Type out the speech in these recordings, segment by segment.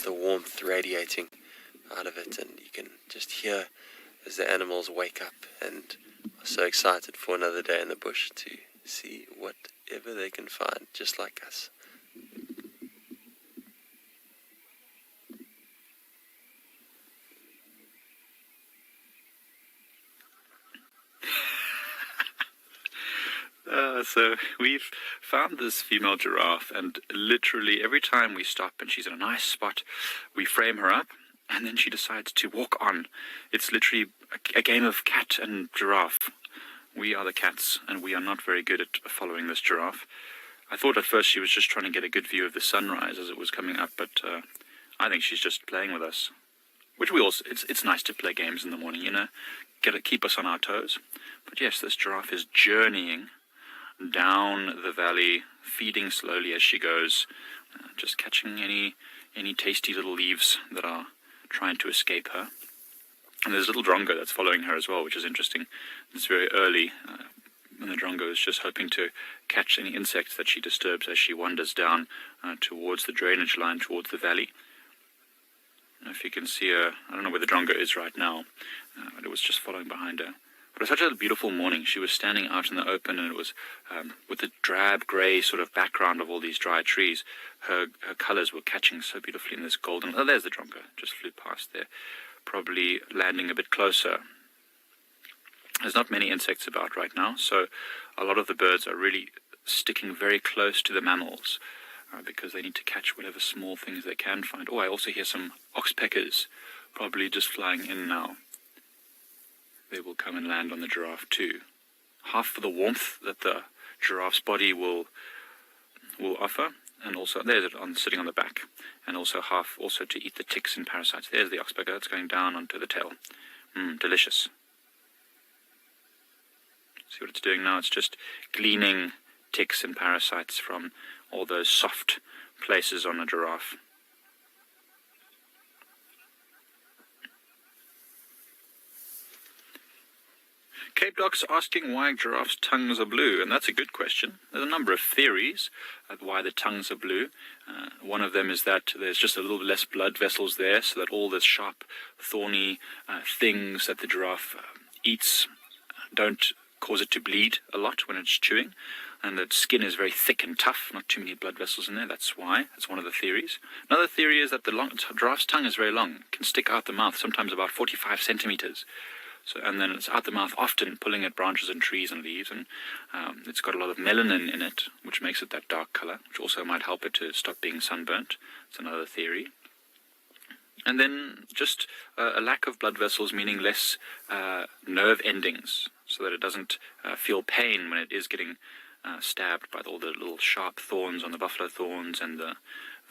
the warmth radiating out of it, and you can just hear as the animals wake up and are so excited for another day in the bush to see whatever they can find, just like us. So we've found this female giraffe, and literally every time we stop and she's in a nice spot, we frame her up, and then she decides to walk on. It's literally a game of cat and giraffe. We are the cats, and we are not very good at following this giraffe. I thought at first she was just trying to get a good view of the sunrise as it was coming up, but I think she's just playing with us. Which we also, it's nice to play games in the morning, you know, keep us on our toes. But yes, this giraffe is journeying down the valley, feeding slowly as she goes, just catching any tasty little leaves that are trying to escape her. And there's a little drongo that's following her as well, which is interesting. It's very early, and the drongo is just hoping to catch any insects that she disturbs as she wanders down towards the drainage line, towards the valley. If you can see her, I don't know where the drongo is right now, but it was just following behind her. But it was such a beautiful morning. She was standing out in the open, and it was with the drab grey sort of background of all these dry trees. Her colours were catching so beautifully in this golden... Oh, there's the drongo. Just flew past there, probably landing a bit closer. There's not many insects about right now, so a lot of the birds are really sticking very close to the mammals because they need to catch whatever small things they can find. Oh, I also hear some oxpeckers probably just flying in now. They will come and land on the giraffe too. Half for the warmth that the giraffe's body will offer, and also there's it sitting on the back, and also half also to eat the ticks and parasites. There's the oxpecker that's going down onto the tail. Delicious. See what it's doing now? It's just gleaning ticks and parasites from all those soft places on a giraffe. Cape Doc's asking why giraffes' tongues are blue, and that's a good question. There's a number of theories of why the tongues are blue. One of them is that there's just a little less blood vessels there, so that all the sharp, thorny things that the giraffe eats don't cause it to bleed a lot when it's chewing, and the skin is very thick and tough, not too many blood vessels in there. That's why. That's one of the theories. Another theory is that the giraffe's tongue is very long, can stick out the mouth, sometimes about 45 centimeters. So, and then it's out the mouth, often pulling at branches and trees and leaves, and it's got a lot of melanin in it, which makes it that dark color, which also might help it to stop being sunburnt. It's another theory. And then just a lack of blood vessels, meaning less nerve endings, so that it doesn't feel pain when it is getting stabbed by all the little sharp thorns on the buffalo thorns and the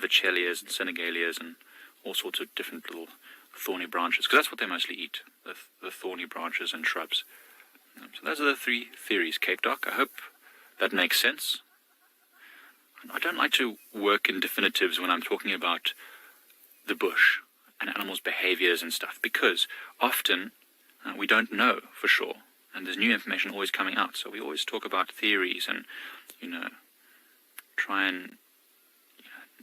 vachelias and senegalias and all sorts of different little thorny branches, because that's what they mostly eat, the thorny branches and shrubs. So those are the three theories, Cape Doc. I hope that makes sense. I don't like to work in definitives when I'm talking about the bush and animals' behaviors and stuff, because often we don't know for sure, and there's new information always coming out, so we always talk about theories and, try and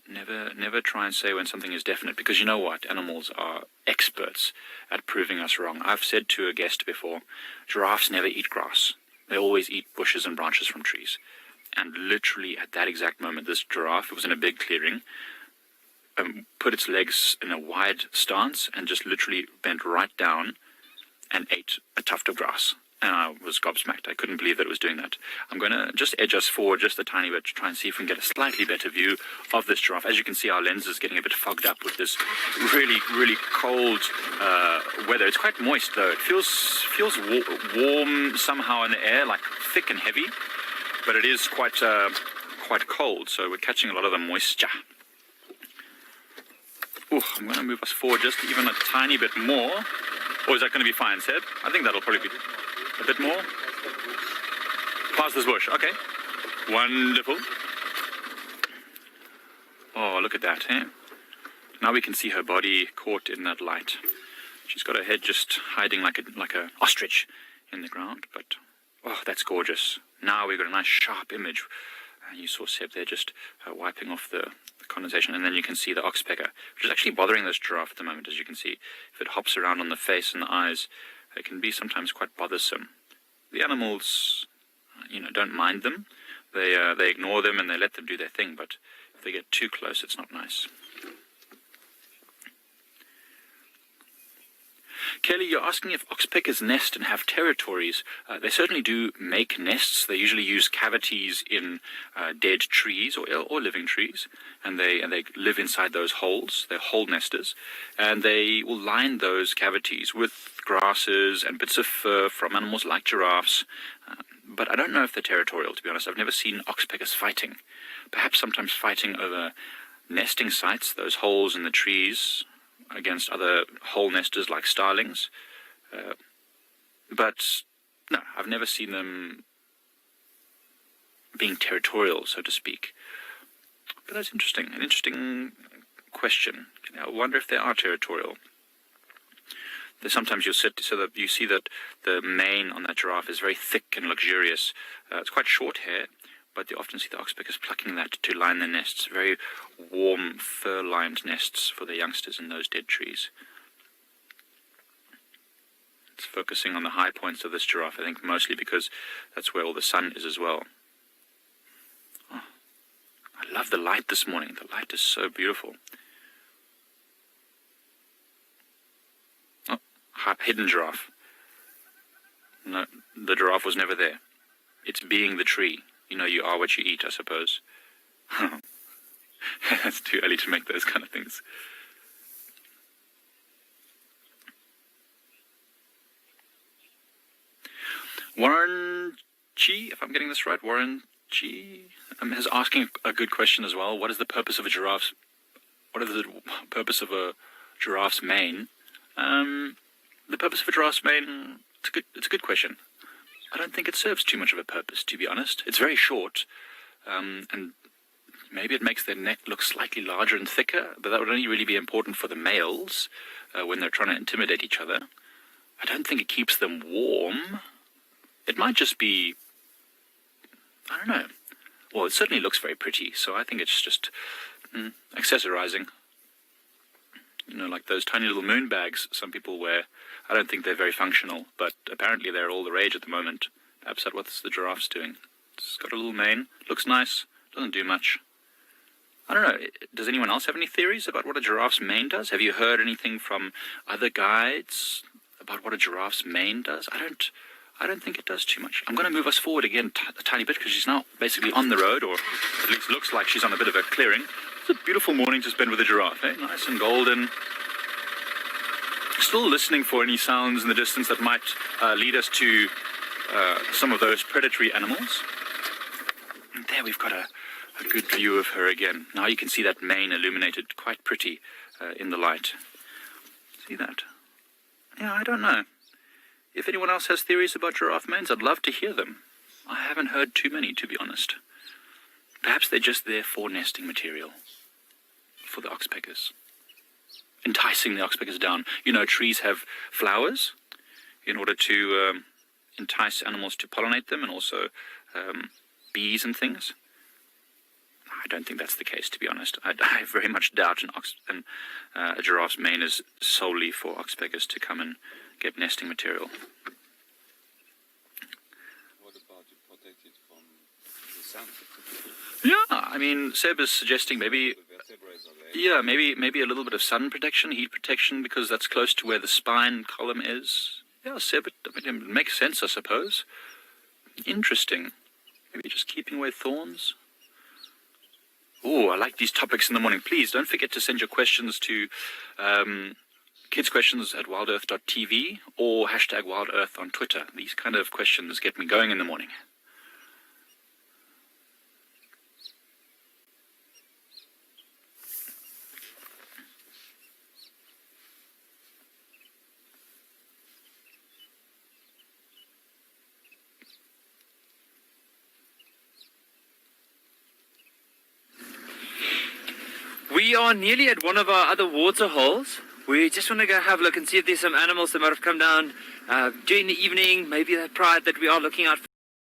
never try and say when something is definite, because you know what? Animals are experts at proving us wrong. I've said to a guest before, giraffes never eat grass. They always eat bushes and branches from trees. And literally at that exact moment, this giraffe, it was in a big clearing, put its legs in a wide stance and just literally bent right down and ate a tuft of grass. And I was gobsmacked. I couldn't believe that it was doing that. I'm going to just edge us forward just a tiny bit to try and see if we can get a slightly better view of this giraffe. As you can see, our lens is getting a bit fogged up with this really, really cold weather. It's quite moist, though. It feels warm somehow in the air, like thick and heavy. But it is quite cold, so we're catching a lot of the moisture. Ooh, I'm going to move us forward just even a tiny bit more. Or is that going to be fine, Seb? I think that'll probably be... A bit more? Past this bush, okay. Wonderful. Oh, look at that, eh? Now we can see her body caught in that light. She's got her head just hiding like a ostrich in the ground, but oh, that's gorgeous. Now we've got a nice sharp image. And you saw Seb there just wiping off the condensation, and then you can see the oxpecker, which is actually bothering this giraffe at the moment, as you can see. If it hops around on the face and the eyes, it can be sometimes quite bothersome. The animals, don't mind them. They ignore them and they let them do their thing, but if they get too close, it's not nice. Kelly, you're asking if oxpeckers nest and have territories. They certainly do make nests. They usually use cavities in dead trees or living trees, and they live inside those holes. They're hole nesters, and they will line those cavities with grasses and bits of fur from animals like giraffes. But I don't know if they're territorial, to be honest. I've never seen oxpeckers fighting. Perhaps sometimes fighting over nesting sites, those holes in the trees, against other hole nesters like starlings. But no, I've never seen them being territorial, so to speak. But that's interesting, an interesting question. I wonder if they are territorial. Sometimes you'll sit so that you see that the mane on that giraffe is very thick and luxurious. It's quite short hair, but you often see the oxpeckers plucking that to line their nests. Very warm, fur-lined nests for the youngsters in those dead trees. It's focusing on the high points of this giraffe, I think, mostly because that's where all the sun is as well. Oh, I love the light this morning. The light is so beautiful. Oh, hidden giraffe. No, the giraffe was never there. It's being the tree. You are what you eat, I suppose. It's too early to make those kind of things. Warren G, if I'm getting this right, Warren G is asking a good question as well. What is the purpose of a giraffe's? What is the purpose of a giraffe's mane? The purpose of a giraffe's mane. It's a good question. I don't think it serves too much of a purpose, to be honest. It's very short, and maybe it makes their neck look slightly larger and thicker, but that would only really be important for the males when they're trying to intimidate each other. I don't think it keeps them warm. It might just be, I don't know. Well, it certainly looks very pretty, so I think it's just accessorizing. Like those tiny little moon bags some people wear. I don't think they're very functional, but apparently they're all the rage at the moment. Perhaps that's what the giraffe's doing. It's got a little mane, looks nice, doesn't do much. I don't know, does anyone else have any theories about what a giraffe's mane does? Have you heard anything from other guides about what a giraffe's mane does? I don't think it does too much. I'm going to move us forward again a tiny bit because she's now basically on the road, or at least looks like she's on a bit of a clearing. It's a beautiful morning to spend with a giraffe, eh? Nice and golden. Still listening for any sounds in the distance that might lead us to some of those predatory animals. And there we've got a good view of her again. Now you can see that mane illuminated quite pretty in the light. See that? Yeah, I don't know. If anyone else has theories about giraffe manes, I'd love to hear them. I haven't heard too many, to be honest. Perhaps they're just there for nesting material for the oxpeckers. Enticing the oxpeckers down. Trees have flowers in order to entice animals to pollinate them, and also bees and things. I don't think that's the case, to be honest. I very much doubt a giraffe's mane is solely for oxpeckers to come and get nesting material. What about to protect it from the sun? Yeah, Seb is suggesting maybe a little bit of sun protection, heat protection, because that's close to where the spine column is. Yeah, Seb, it makes sense, I suppose. Interesting. Maybe just keeping away thorns. Oh, I like these topics in the morning. Please don't forget to send your questions to kidsquestions at wildearth.tv or #WildEarth on Twitter. These kind of questions get me going in the morning. We are nearly at one of our other water holes. We just want to go have a look and see if there's some animals that might have come down during the evening. Maybe that pride that we are looking out for.